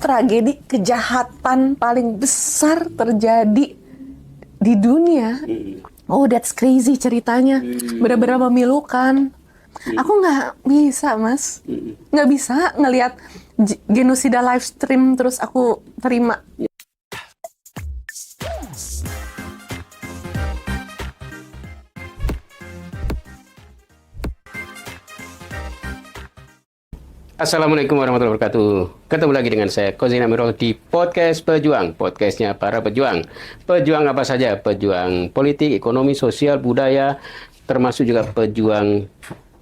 tragedi kejahatan paling besar terjadi di dunia. Oh, that's crazy ceritanya. Benar-benar memilukan. Aku nggak bisa, Mas. Nggak bisa ngelihat genosida live stream terus aku terima. Assalamualaikum warahmatullahi wabarakatuh. Ketemu lagi dengan saya, Kozin Amirul di Podcast Pejuang. Podcastnya para pejuang. Pejuang apa saja? Pejuang politik, ekonomi, sosial, budaya, termasuk juga pejuang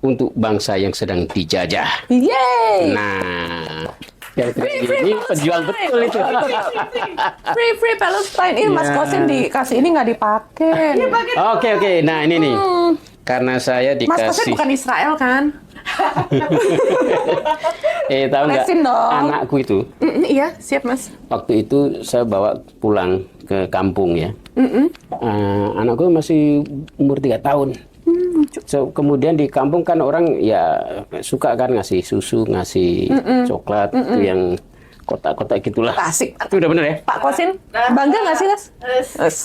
untuk bangsa yang sedang dijajah. Yeay! Nah, yang ini pejuang betul itu. Free Palestine. Ini Mas Kozin dikasih ini nggak dipakai. Oke. Nah, ini nih. Karena saya Mas Kozin dikasih... bukan Israel kan? Tahu nggak Lesin dong. anakku itu? Iya, siap Mas. Waktu itu saya bawa pulang ke kampung ya. Anakku masih umur 3 tahun. So, kemudian di kampung kan orang ya suka kan ngasih susu, ngasih coklat itu yang kotak-kotak gitulah. Asik. Itu udah bener ya? Pak Kozin, bangga nggak sih, Mas? Yes.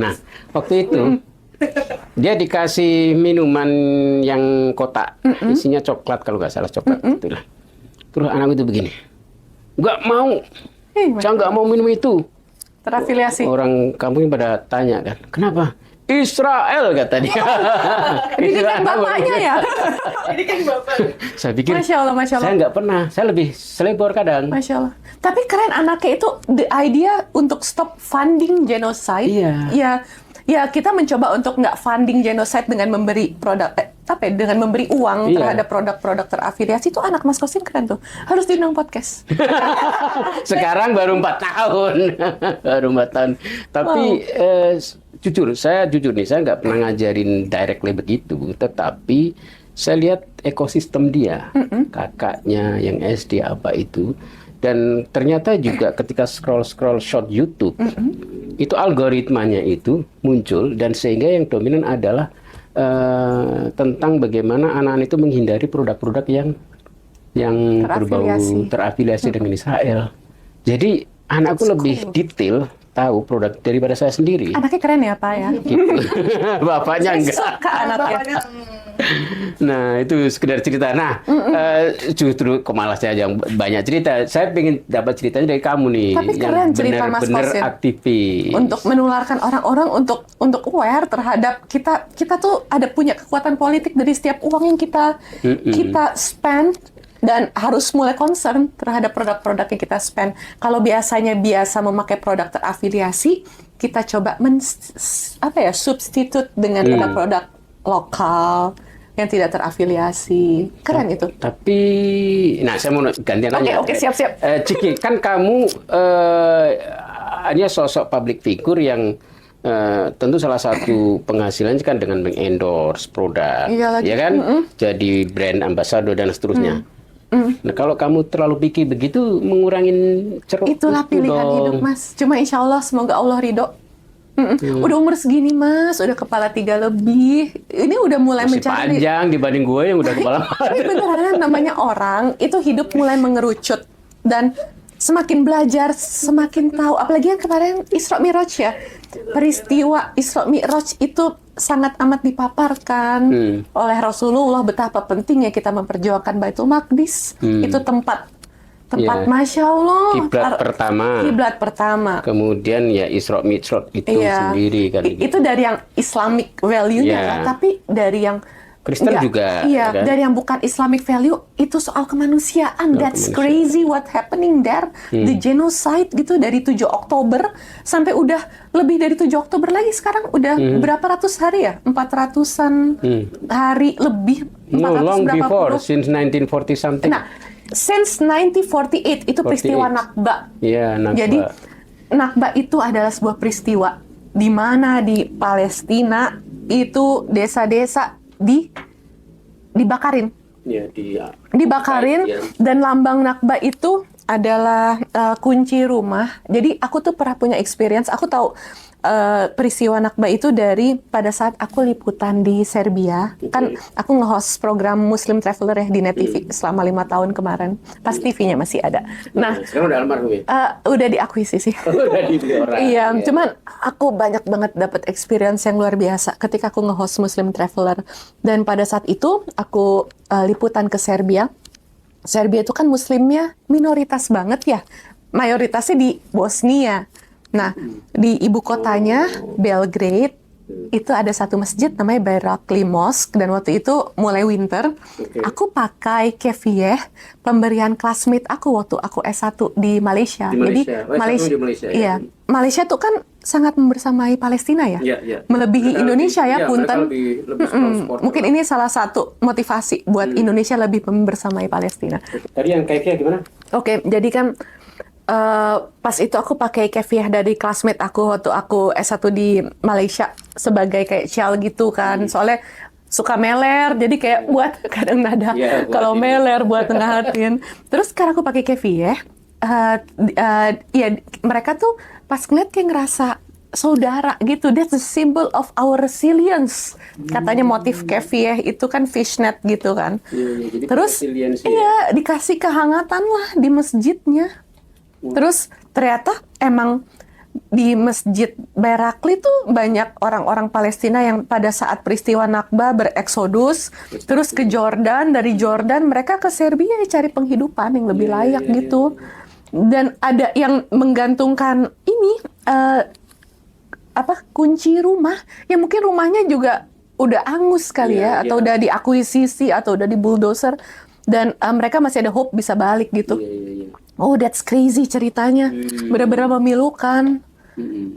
Nah, waktu itu dia dikasih minuman yang kotak, isinya coklat kalau nggak salah coklat itulah. Terus anak itu begini, nggak mau, saya nggak mau minum itu. Terafiliasi. Orang kampungnya pada tanya kan, kenapa? Israel kata dia. Ini kan bapaknya ya? Ini kan bapak. Saya pikir, Masya Allah. saya nggak pernah, saya lebih selebor kadang. Masya Allah. Tapi keren anaknya itu, the idea untuk stop funding genocide. Iya. Ya kita mencoba untuk nggak funding genocide dengan memberi produk, dengan memberi uang terhadap produk-produk terafiliasi. Itu anak Mas Kozin keren tuh. Harus diundang podcast. Sekarang baru 4 tahun. Baru 4 tahun. Tapi jujur nih, saya nggak pernah ngajarin directly begitu. Tetapi saya lihat ekosistem dia. Kakaknya yang SD apa itu. Dan ternyata juga ketika scroll short YouTube, itu algoritmanya itu muncul dan sehingga yang dominan adalah tentang bagaimana anak-anak itu menghindari produk-produk yang berbau terafiliasi dengan Israel. Jadi anakku lebih detail tahu produk daripada saya sendiri. Anaknya keren ya Pak ya? Gitu. Bapaknya enggak. Suka anaknya. Nah, itu sekedar cerita. Nah, justru kok malah saya yang banyak cerita. Saya pengen dapat ceritanya dari kamu nih. Tapi keren cerita Mas Kozin. Bener-bener aktivis. Untuk menularkan orang-orang untuk aware terhadap kita tuh ada punya kekuatan politik dari setiap uang yang kita spend. Dan harus mulai concern terhadap produk-produk yang kita spend. Kalau biasanya memakai produk terafiliasi, kita coba substitute dengan produk-produk lokal yang tidak terafiliasi. Keren itu. Tapi, nah saya mau gantian nanya. Oke, siap. Ciki, kan kamu hanya sosok public figure yang tentu salah satu penghasilannya kan dengan mengendorse produk, ya kan? Jadi brand ambassador dan seterusnya. Nah, kalau kamu terlalu picky begitu, mengurangin ceruk. Itulah pilihan hidup, Mas. Cuma insya Allah, semoga Allah ridho. Udah umur segini, Mas. Udah kepala 3 lebih. Ini udah mulai masih mencari. panjang dibanding gue yang udah kepala 4. Tapi beneran namanya orang, itu hidup mulai mengerucut. Dan semakin belajar, semakin tahu. Apalagi yang kemarin Isra Mi'raj ya. Peristiwa Isra Mi'raj itu sangat amat dipaparkan oleh Rasulullah betapa pentingnya kita memperjuangkan Baitul Maqdis. Itu tempat Masya Allah. Kiblat pertama. Kemudian ya Isra Mi'raj itu sendiri kan. Itu dari yang Islamic value-nya, tapi dari yang Kristen juga. Iya, kan? dari yang bukan Islamic value itu soal kemanusiaan. That's crazy what happening there. The genocide gitu dari 7 Oktober sampai udah lebih dari 7 Oktober lagi sekarang udah berapa ratus hari ya? 400-an hari lebih. 400 long berapa before, puluh. since 1940 something. Nah, since 1948 itu peristiwa Nakba. Iya, Nakba. Jadi Nakba itu adalah sebuah peristiwa di mana di Palestina itu desa-desa dibakarin. Ya, Dibakarin dan lambang Nakba itu adalah kunci rumah. Jadi aku tuh pernah punya experience. Aku tahu peristiwa Nakba itu dari pada saat aku liputan di Serbia. Kan aku nge-host program Muslim Traveler ya di Net TV selama 5 tahun kemarin. Pas TV-nya masih ada. Nah, sekarang udah almarhum ya? udah diakuisisi. Udah dibeli orang. Iya, cuman aku banyak banget dapat experience yang luar biasa ketika aku nge-host Muslim Traveler. Dan pada saat itu aku liputan ke Serbia. Serbia itu kan muslimnya minoritas banget ya. Mayoritasnya di Bosnia. Nah, di ibu kotanya Belgrade itu ada satu masjid namanya Bayrakli Mosque, dan waktu itu mulai winter, aku pakai kefieh pemberian classmate aku waktu aku S1 di Malaysia. Di Malaysia. Jadi Malaysia, di Malaysia ya. iya, Malaysia tuh kan sangat membersamai Palestina ya. Iya, iya. Melebihi Mereka Indonesia lebih- ya, iya, punten. mereka lebih support. Mungkin ini salah satu motivasi buat Indonesia lebih membersamai Palestina. Tadi yang kayak gimana? Oke, jadi kan pas itu aku pakai kefiah dari classmate aku waktu aku S1 di Malaysia sebagai kayak shawl gitu kan. Soalnya suka meler, jadi kayak buat kadang nada Iya, buat kalau ini. meler buat ngehatin. Terus sekarang aku pakai kefiah, ya mereka tuh pas ngeliat kayak ngerasa saudara gitu. That's the symbol of our resilience. Katanya motif kefiah itu kan fishnet gitu kan. Iya, jadi Terus resiliensi ya. iya dikasih kehangatan lah di masjidnya. Terus ternyata emang di Masjid Bayrakli tuh banyak orang-orang Palestina yang pada saat peristiwa Nakba bereksodus, terus ke Jordan, dari Jordan mereka ke Serbia cari penghidupan yang lebih layak gitu. Dan ada yang menggantungkan ini kunci rumah, ya mungkin rumahnya juga udah angus kali ya, atau udah diakuisisi atau udah dibulldozer, dan mereka masih ada hope bisa balik gitu. Iya. Oh, that's crazy ceritanya. Benar-benar memilukan.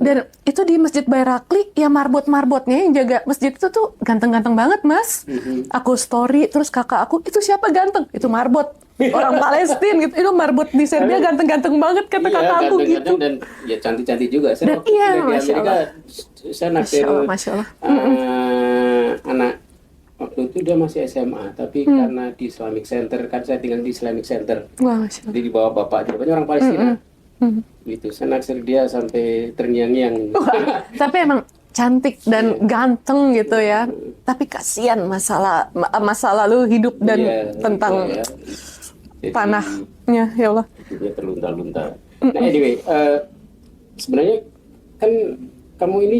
Dan itu di Masjid Bayrakli, ya marbot-marbotnya yang jaga masjid itu tuh ganteng-ganteng banget, Mas. Aku story, terus kakak aku, itu siapa ganteng? Itu marbot. Orang Palestina gitu. Itu marbot di Serbia ganteng-ganteng banget, kata kakak aku gitu. Ganteng-ganteng dan ya cantik-cantik juga. Saya Dan waktu iya, di Masya Amerika, Allah. saya naksir Masya Allah. anak waktu itu dia masih SMA, tapi karena di Islamic Center, kan saya tinggal di Islamic Center, Wah, Masya Allah. jadi di bawah bapaknya, bapaknya orang Palestina. Gitu, saya naksir dia sampai terngiang-ngiang. Tapi emang cantik dan ganteng gitu ya. Tapi kasihan masa lalu hidup dan Iya, tentang ya. Jadi, tanahnya, ya Allah. hidupnya terlunta-lunta. Nah, anyway, sebenarnya kan kamu ini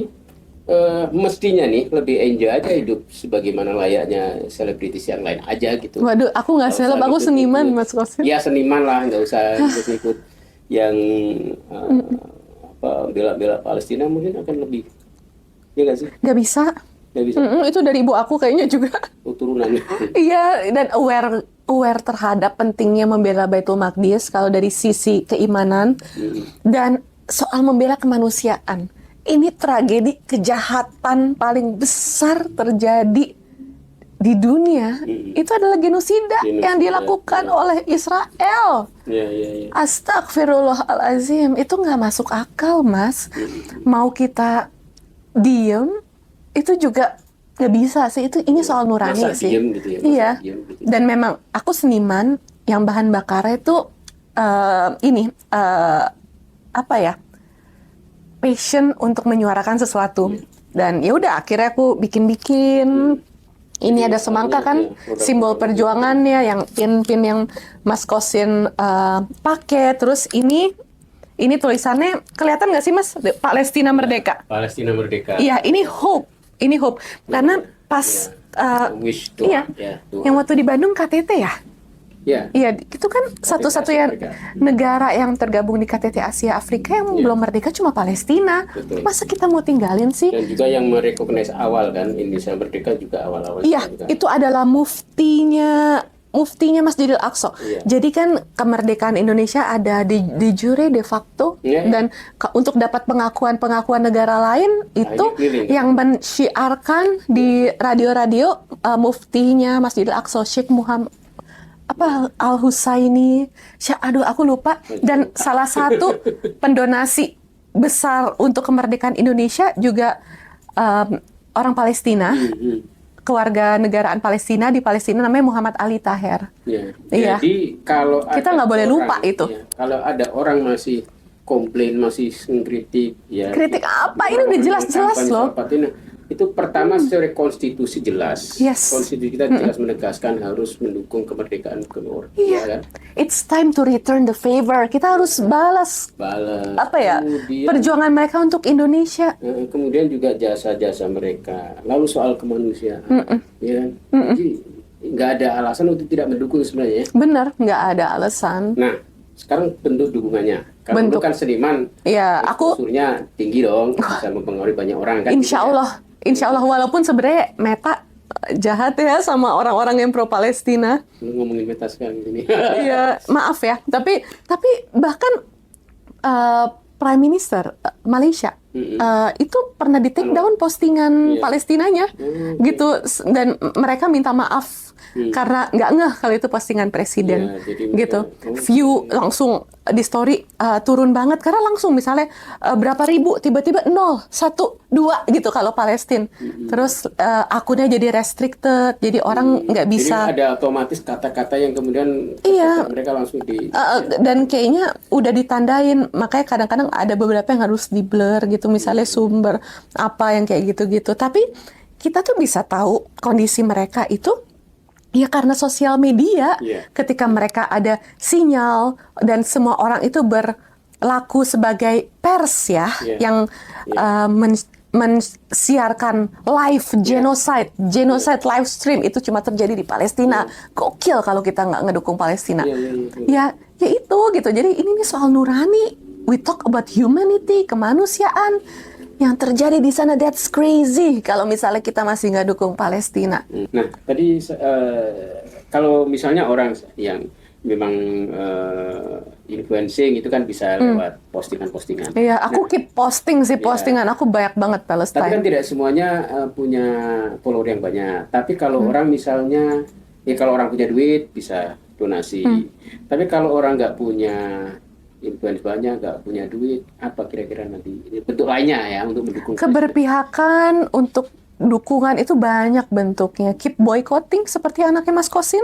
mestinya nih lebih enjoy aja hidup sebagaimana layaknya selebritis yang lain aja gitu. Waduh, aku nggak Nggak seleb, usah aku ikut-ikut. seniman, Mas Kosim. Ya seniman lah, nggak usah ikut-ikut yang bela-bela Palestina mungkin akan lebih, ya nggak sih? Nggak bisa. Nggak bisa. Itu dari ibu aku kayaknya juga. Turunannya. Iya, dan aware terhadap pentingnya membela Baitul Maqdis kalau dari sisi keimanan dan soal membela kemanusiaan. Ini tragedi kejahatan paling besar terjadi di dunia. Itu adalah genosida yang dilakukan oleh Israel. Ya. Astagfirullahalazim, itu nggak masuk akal, Mas. Mau kita diem, itu juga nggak bisa sih. Ini soal nurani Masa sih. diem gitu ya, masa Iya. diem gitu. Dan memang aku seniman yang bahan bakarnya itu apa ya? Passion untuk menyuarakan sesuatu. Dan ya udah akhirnya aku bikin-bikin. Ini ada semangka kan, simbol perjuangannya, yang pin-pin yang Mas Kosin pakai. Terus ini tulisannya kelihatan nggak sih, Mas? Palestina Merdeka. Palestina Merdeka. Iya, ini hope. Ini hope. Karena pas Wish doa. iya, Ya, doa. yang waktu di Bandung KTT ya. Ya. Iya, itu kan satu-satunya Afrika. negara yang tergabung di KTT Asia Afrika yang belum merdeka cuma Palestina. Betul. Masa kita mau tinggalin sih? Dan juga yang merecognize awal kan Indonesia Merdeka juga awal-awal. Iya, juga. itu adalah muftinya Masjidil Aqsa. Iya. Jadi kan kemerdekaan Indonesia ada de jure, de facto, Iya. dan untuk dapat pengakuan negara lain itu keliling, kan? yang mensyiarkan di radio-radio muftinya Masjidil Aqsa, Sheikh Muhammad Al-Husaini, aduh aku lupa. Dan salah satu pendonasi besar untuk kemerdekaan Indonesia juga orang Palestina. kewarganegaraan Palestina di Palestina namanya Muhammad Ali Taher. Ya. Iya. Jadi kalau Kita ada nggak boleh orang, lupa itu. ya, kalau ada orang masih komplain, masih mengkritik, ya. Kritik apa? Ini udah jelas-jelas kampanye loh. soal Palestina. Itu pertama secara konstitusi jelas. Yes. Konstitusi kita jelas menegaskan harus mendukung kemerdekaan kedua orang. Iya. kan? It's time to return the favor. Kita harus balas Balas. apa ya? Kemudian, Perjuangan mereka untuk Indonesia. kemudian juga jasa-jasa mereka. Lalu soal kemanusiaan. Ya kan? Jadi nggak ada alasan untuk tidak mendukung sebenarnya. Bener, nggak ada alasan. Nah, sekarang bentuk dukungannya. Kalau Bentuk. lu kan seniman, Ya, aku exposure-nya tinggi dong, bisa mempengaruhi banyak orang kan. Insya Allah walaupun sebenarnya Meta jahat ya sama orang-orang yang pro Palestina. Lu ngomongin meta sekali ini. Iya, maaf ya. Tapi bahkan Prime Minister Malaysia itu pernah di take down postingan Iya. Palestinanya, gitu. Dan mereka minta maaf karena nggak ngeh kalau itu postingan presiden, Iya, jadi gitu. mereka- View langsung di story turun banget karena langsung misalnya berapa ribu tiba-tiba 0, 1, 2 gitu kalau Palestina. Terus akunnya jadi restricted, jadi orang nggak bisa. Jadi ada otomatis kata-kata yang kemudian Iya. mereka langsung di Dan kayaknya udah ditandain, makanya kadang-kadang ada beberapa yang harus di blur gitu, misalnya sumber apa yang kayak gitu-gitu. Tapi kita tuh bisa tahu kondisi mereka itu ya karena sosial media. Iya. Ketika mereka ada sinyal dan semua orang itu berlaku sebagai pers ya, Iya. yang mensiarkan live genocide live stream itu cuma terjadi di Palestina. Gokil kalau kita nggak ngedukung Palestina. Iya. Ya itu gitu. Jadi ini nih soal nurani. We talk about humanity, kemanusiaan. Yang terjadi di sana, that's crazy. Kalau misalnya kita masih nggak dukung Palestina. Nah, tadi kalau misalnya orang yang memang influencing itu kan bisa lewat postingan-postingan. Iya, aku keep posting sih, postingan aku banyak banget Tapi kan Palestine. tidak semuanya punya follower yang banyak. Tapi kalau orang misalnya, ya kalau orang punya duit bisa donasi. Tapi kalau orang nggak punya influence banyak, nggak punya duit, apa kira-kira nanti bentuk lainnya ya untuk mendukung? Keberpihakan untuk dukungan itu banyak bentuknya. Keep boycotting seperti anaknya Mas Kosin.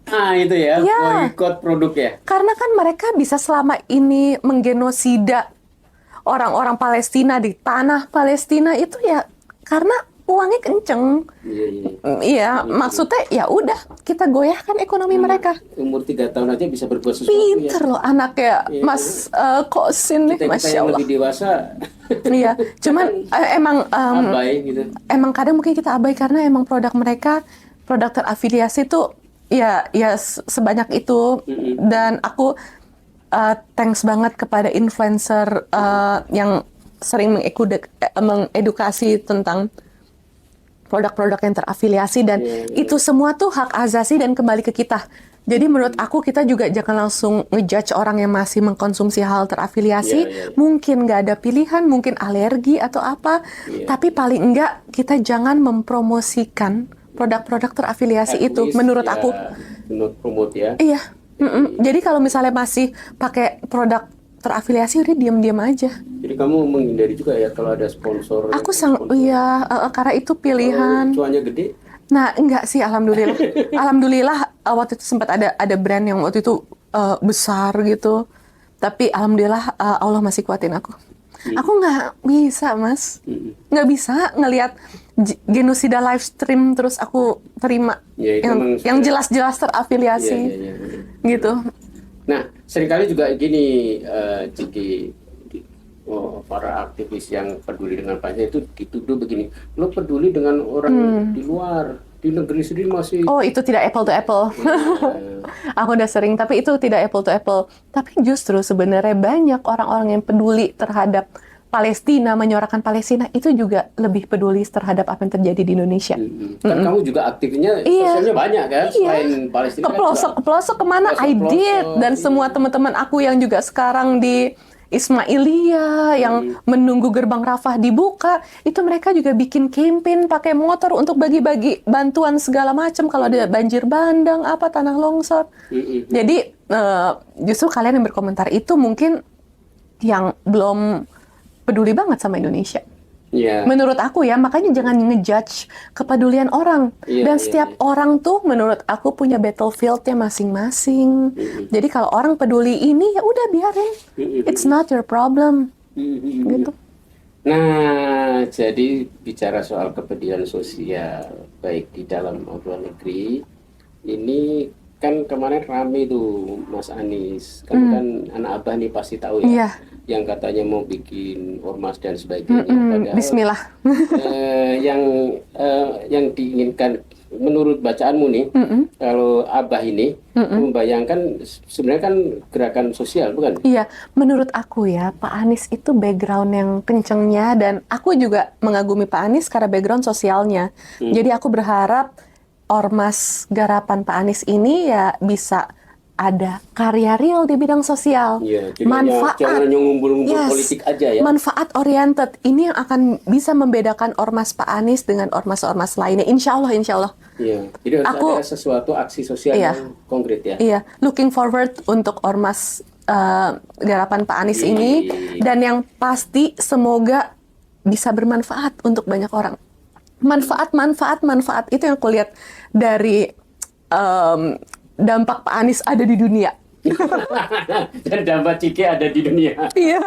Ah itu ya, Ya. boykot produk ya. Karena kan mereka bisa selama ini menggenosida orang-orang Palestina di tanah Palestina itu ya karena uangnya kenceng. Iya, iya. Iya, maksudnya ya udah kita goyahkan ekonomi mereka. Umur 3 tahun aja bisa berbuat sesuatu Pinter ya. loh anaknya Iya. Mas Kosin nih, Kita Masya yang Allah. lebih dewasa Iya, cuman emang abai gitu. emang kadang mungkin kita abai karena emang produk mereka, produk terafiliasi tuh ya sebanyak itu. Dan aku thanks banget kepada influencer yang sering mengedukasi tentang produk-produk yang terafiliasi dan itu semua tuh hak asasi dan kembali ke kita. Jadi menurut aku kita juga jangan langsung ngejudge orang yang masih mengkonsumsi hal terafiliasi. Mungkin nggak ada pilihan, mungkin alergi atau apa. Tapi paling enggak kita jangan mempromosikan produk-produk terafiliasi itu. Egois, Menurut ya, aku. menurut promote ya. Iya. Jadi kalau misalnya masih pakai produk terafiliasi udah diam-diam aja. Jadi kamu menghindari juga ya kalau ada sponsor. Aku karena itu pilihan. Cuannya gede. Nah, enggak sih, alhamdulillah. Alhamdulillah waktu itu sempat ada brand yang waktu itu besar gitu. Tapi alhamdulillah Allah masih kuatin aku. Aku nggak bisa, Mas. Nggak bisa ngelihat genosida live stream terus aku terima Ya, itu memang yang jelas-jelas terafiliasi. Iya. Gitu. Nah, seringkali juga gini, Ciki, para aktivis yang peduli dengan Palestina itu dituduh begini, lo peduli dengan orang di luar, di negeri sendiri masih. Oh, itu tidak apple to apple. Aku udah sering, tapi itu tidak apple to apple. Tapi justru sebenarnya banyak orang-orang yang peduli terhadap Palestina, menyuarakan Palestina, itu juga lebih peduli terhadap apa yang terjadi di Indonesia. Kan kamu juga aktifnya, sosialnya banyak kan, selain Palestina. Ke pelosok kemana? I Pelosok-pelosok, did. Dan semua teman-teman aku yang juga sekarang di Ismailia, yang menunggu gerbang Rafah dibuka, itu mereka juga bikin campaign pakai motor untuk bagi-bagi bantuan segala macam kalau ada banjir bandang, apa tanah longsor. Jadi justru kalian yang berkomentar itu mungkin yang belum peduli banget sama Indonesia. Iya. Menurut aku ya, makanya jangan ngejudge kepedulian orang. Iya, Dan iya, setiap iya. orang tuh menurut aku punya battlefield-nya masing-masing. Jadi kalau orang peduli ini ya udah biarin. It's not your problem. Gitu. Nah, jadi bicara soal kepedulian sosial, baik di dalam maupun luar negeri, ini kan kemarin rame tuh Mas Anies, kamu kan anak abah nih pasti tahu ya, Iya. yang katanya mau bikin ormas dan sebagainya. Padahal Bismillah. yang diinginkan menurut bacaanmu nih, kalau abah ini membayangkan sebenarnya kan gerakan sosial, bukan? Iya, menurut aku ya, Pak Anies itu background yang kencengnya dan aku juga mengagumi Pak Anies karena background sosialnya. Jadi aku berharap ormas garapan Pak Anies ini ya bisa ada karya real di bidang sosial. Iya, jadi Manfaat. jangan hanya ngumpul-ngumpul Yes. politik aja ya. Manfaat oriented. Ini yang akan bisa membedakan ormas Pak Anies dengan ormas-ormas lainnya. Insya Allah, insya Allah. Iya, jadi harus Aku- ada sesuatu aksi sosial Iya. yang konkret ya. Iya, looking forward untuk ormas garapan Pak Anies ini, dan yang pasti semoga bisa bermanfaat untuk banyak orang. Manfaat itu yang aku lihat dari dampak Pak Anies ada di dunia. Dan dampak Cike ada di dunia. Iya.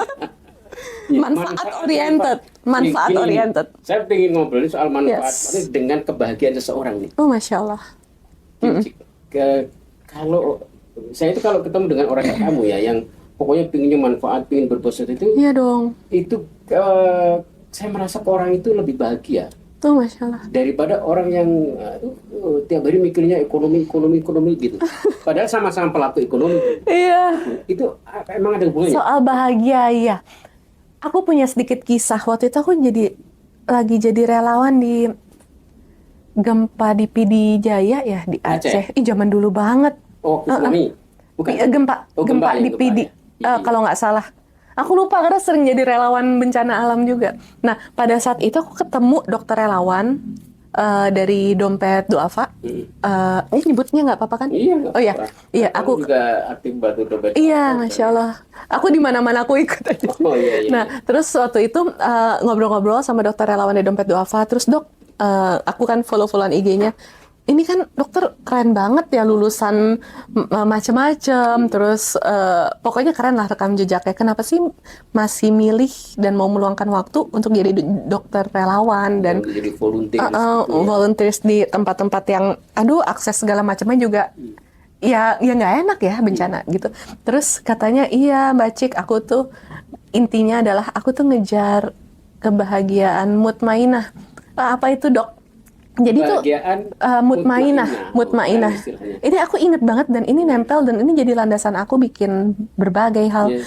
Iya, Manfaat oriented, manfaat Gini, oriented. Saya ingin ngobrolin soal manfaat Yes. dengan kebahagiaan seseorang nih. Oh, Masya Allah. Cik, kalau saya itu kalau ketemu dengan orang kayak kamu ya, yang pokoknya pinginnya manfaat, pingin berbuat itu, Iya dong. saya merasa ke orang itu lebih bahagia Tuh, Masya Allah. daripada orang yang tiap hari mikirnya ekonomi gitu. Padahal sama-sama pelaku ekonomi. Iya. Itu emang ada hubungannya? Soal bahagia, ya. Aku punya sedikit kisah. Waktu itu aku lagi jadi relawan di gempa di PD Jaya ya, di Aceh. Ih, zaman dulu banget. Oh, tsunami. Bukan. Iya, gempa di PD. Kalau nggak salah. Aku lupa karena sering jadi relawan bencana alam juga. Nah, pada saat itu aku ketemu dokter relawan dari Dompet Duafa. Ini nyebutnya nggak apa-apa kan? Iya. Nggak Oh iya, apa-apa. iya. Kamu Aku juga aktif bantu dompet. Iya, Masya Allah. Aku di mana-mana aku ikut aja. Oh iya. Nah, terus waktu itu ngobrol-ngobrol sama dokter relawan di Dompet Duafa. Terus dok, aku kan follow-followan IG-nya. Ini kan dokter keren banget ya, lulusan macem-macem. Terus pokoknya keren lah rekam jejaknya. Kenapa sih masih milih dan mau meluangkan waktu untuk jadi dokter relawan dan jadi volunteer. volunteers di tempat-tempat yang, aduh, akses segala macamnya juga ya nggak enak ya bencana gitu. Terus katanya, iya Mbak Cik, aku tuh intinya adalah aku tuh ngejar kebahagiaan mutmainah. Apa itu dok? Jadi tuh mutmainah. Ini aku inget banget dan ini nempel dan ini jadi landasan aku bikin berbagai hal. Yeah.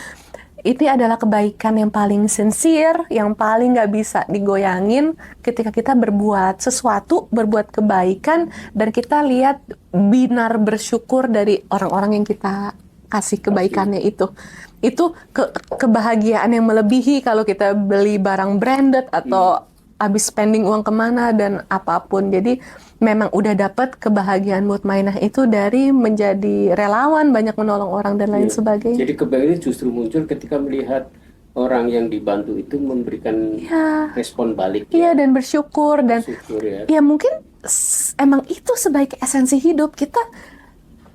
Ini adalah kebaikan yang paling sincere, yang paling nggak bisa digoyangin ketika kita berbuat sesuatu, berbuat kebaikan, dan kita lihat binar bersyukur dari orang-orang yang kita kasih kebaikannya itu. Itu kebahagiaan yang melebihi kalau kita beli barang branded atau habis spending uang kemana dan apapun. Jadi memang udah dapat kebahagiaan mutmainah itu dari menjadi relawan, banyak menolong orang dan lain sebagainya. Jadi kebahagiaan justru muncul ketika melihat orang yang dibantu itu memberikan respon balik. Iya, dan bersyukur dan ya mungkin emang itu sebaik esensi hidup kita.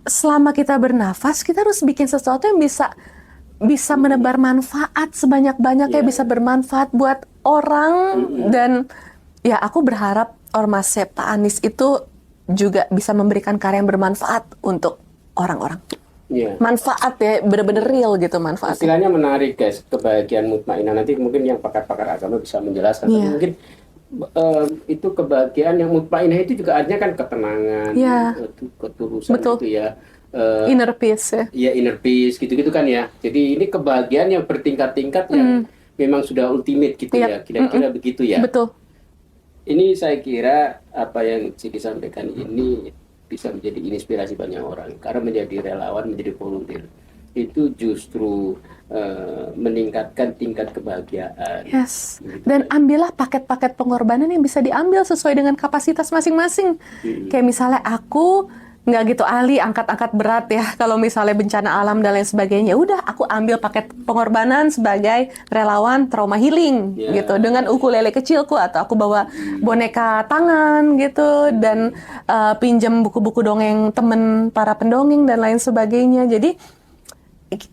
Selama kita bernafas, kita harus bikin sesuatu yang bisa menebar manfaat sebanyak-banyaknya, bisa bermanfaat buat orang. Dan ya aku berharap ormas Pak Anies itu juga bisa memberikan karya yang bermanfaat untuk orang-orang. Manfaat ya, bener-bener real gitu manfaatnya. Istilahnya menarik guys, kebahagiaan mutmainah. Nanti mungkin yang pakar-pakar agama bisa menjelaskan. Tapi mungkin itu kebahagiaan yang mutmainah itu juga artinya kan ketenangan, ketulusan gitu ya. Inner peace ya. Iya, inner peace gitu-gitu kan ya. Jadi ini kebahagiaan yang bertingkat-tingkat yang memang sudah ultimate gitu ya. Kira-kira begitu ya. Betul. Ini saya kira apa yang Ciki sampaikan ini bisa menjadi inspirasi banyak orang. Karena menjadi relawan, menjadi volunteer itu justru meningkatkan tingkat kebahagiaan. Yes. Dan ambillah paket-paket pengorbanan yang bisa diambil sesuai dengan kapasitas masing-masing. Kayak misalnya aku nggak gitu ahli angkat-angkat berat ya. Kalau misalnya bencana alam dan lain sebagainya, udah aku ambil paket pengorbanan sebagai relawan trauma healing gitu. Dengan ukulele kecilku atau aku bawa boneka tangan gitu dan pinjam buku-buku dongeng temen para pendongeng dan lain sebagainya. Jadi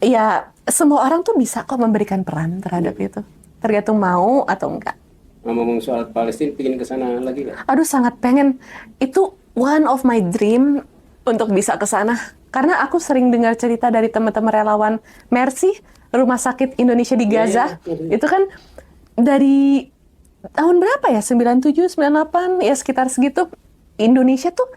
ya semua orang tuh bisa kok memberikan peran terhadap itu. Tergantung mau atau enggak. Ngomong soal Palestina, pingin ke sana lagi nggak? Aduh, sangat pengen. Itu one of my dream untuk bisa ke sana. Karena aku sering dengar cerita dari teman-teman relawan Mercy, Rumah Sakit Indonesia di Gaza. Itu kan dari tahun berapa ya? 97, 98, ya sekitar segitu. Indonesia tuh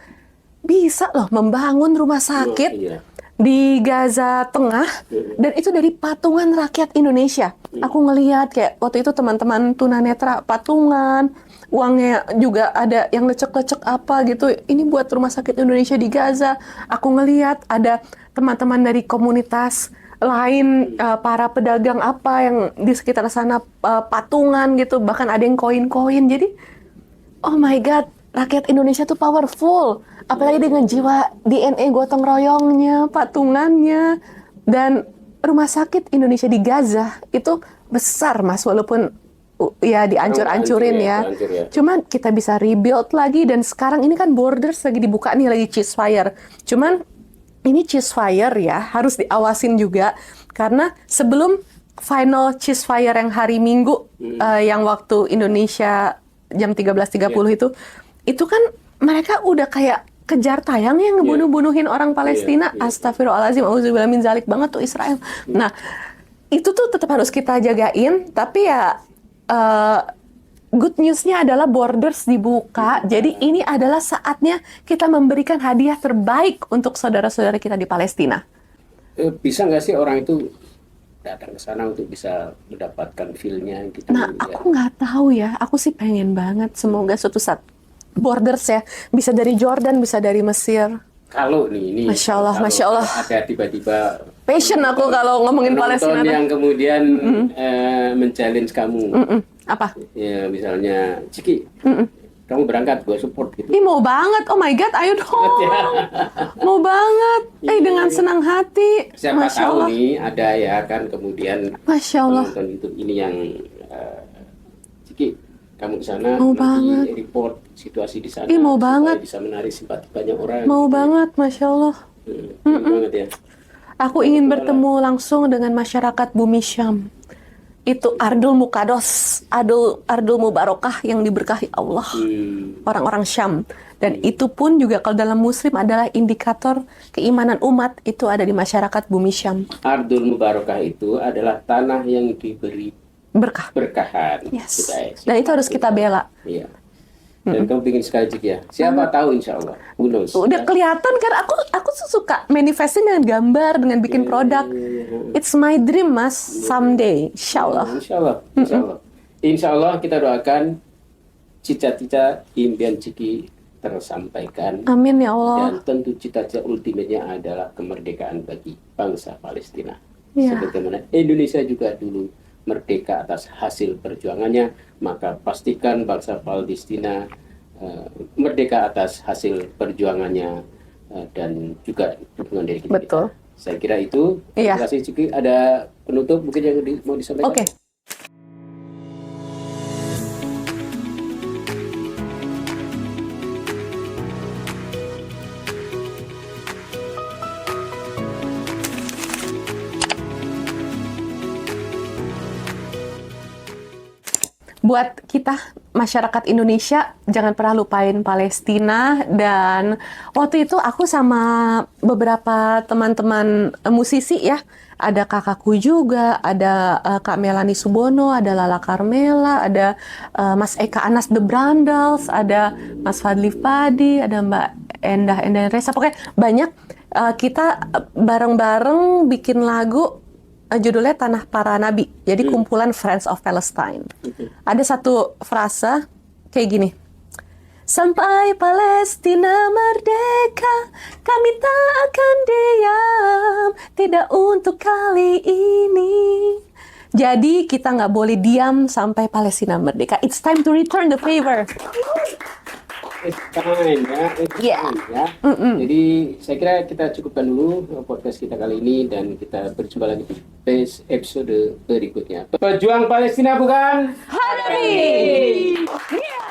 bisa loh membangun rumah sakit di Gaza Tengah, dan itu dari patungan rakyat Indonesia. Aku ngelihat kayak waktu itu teman-teman tunanetra patungan, uangnya juga ada yang lecek-lecek apa gitu. Ini buat rumah sakit Indonesia di Gaza. Aku ngelihat ada teman-teman dari komunitas lain, para pedagang apa yang di sekitar sana patungan gitu, bahkan ada yang koin-koin. Jadi, oh my God, rakyat Indonesia tuh powerful. Apalagi dengan jiwa DNA gotong royongnya, patungannya, dan rumah sakit Indonesia di Gaza itu besar, Mas, walaupun ya dihancur-hancurin ya. Cuman kita bisa rebuild lagi, dan sekarang ini kan borders lagi dibuka nih, lagi ceasefire. Cuman ini ceasefire ya, harus diawasin juga, karena sebelum final ceasefire yang hari Minggu, yang waktu Indonesia jam 13.30 itu kan mereka udah kayak kejar tayang yang ngebunuh-bunuhin orang Palestina. Astagfirullahaladzim, auzubillah min zalik banget tuh Israel. Nah, itu tuh tetap harus kita jagain, tapi ya good news-nya adalah borders dibuka. Jadi ini adalah saatnya kita memberikan hadiah terbaik untuk saudara-saudara kita di Palestina. Bisa nggak sih orang itu datang ke sana untuk bisa mendapatkan feel-nya gitu? Nah, aku nggak tahu ya. Aku sih pengen banget. Semoga suatu saat borders ya, bisa dari Jordan, bisa dari Mesir. Kalau ini Masya Allah, Masya Allah. Ada tiba-tiba passion aku kalau ngomongin Palestina. Yang kemudian men-challenge kamu. Apa? Ya, misalnya, Ciki, kamu berangkat, gue support gitu. Ih, mau banget. Oh my God, ayo dong. Mau banget. Dengan senang hati. Siapa Masya tahu Allah. nih, ada ya kan kemudian Masya Allah. penonton itu ini yang Ciki, kamu ke sana Mau nanti banget. report situasi di sana. Mau supaya banget. bisa menarik simpati banyak orang. Mau gitu. banget, Masya Allah. Mau banget ya. Aku ingin bertemu langsung dengan masyarakat Bumi Syam. Itu Ardul Muqaddas, Ardul Mubarakah yang diberkahi Allah. Orang-orang Syam. Dan itu pun juga kalau dalam Muslim adalah indikator keimanan umat, itu ada di masyarakat Bumi Syam. Ardul Mubarakah itu adalah tanah yang diberi berkahan. Yes. Dan itu harus kita bela. Iya. Dan kamu pingin sekali Cik ya. Siapa tahu, insya Allah. Who knows? Udah kelihatan kan, aku suka manifesting dengan gambar, dengan bikin produk. It's my dream, Mas, someday, insya Allah. Insya Allah. Insya Allah. Insya Allah kita doakan cita-cita impian Ciki tersampaikan. Amin ya Allah. Dan tentu cita-cita ultimate-nya adalah kemerdekaan bagi bangsa Palestina. Ya. Sebagaimana Indonesia juga dulu merdeka atas hasil perjuangannya, maka pastikan bangsa Palestina merdeka atas hasil perjuangannya dan juga dukungan dari kita. Betul. Saya kira itu. Iya. Terima kasih Ciki. Ada penutup mungkin yang mau disampaikan? Oke. Buat kita masyarakat Indonesia, jangan pernah lupain Palestina. Dan waktu itu aku sama beberapa teman-teman musisi ya, ada kakakku juga, ada Kak Melani Subono, ada Lala Carmela, ada Mas Eka Anas The Brandals, ada Mas Fadli Padi, ada Mbak Endah Resa. Pokoknya banyak, kita bareng-bareng bikin lagu. Judulnya Tanah Para Nabi, jadi kumpulan Friends of Palestine. Ada satu frasa kayak gini. Sampai Palestina merdeka, kami tak akan diam, tidak untuk kali ini. Jadi kita nggak boleh diam sampai Palestina merdeka. It's time to return the favor. it's time ya. It's Yeah. time, ya. Jadi saya kira kita cukupkan dulu podcast kita kali ini dan kita berjumpa lagi di episode berikutnya. Pejuang Palestina bukan? Hadapi! Yeah.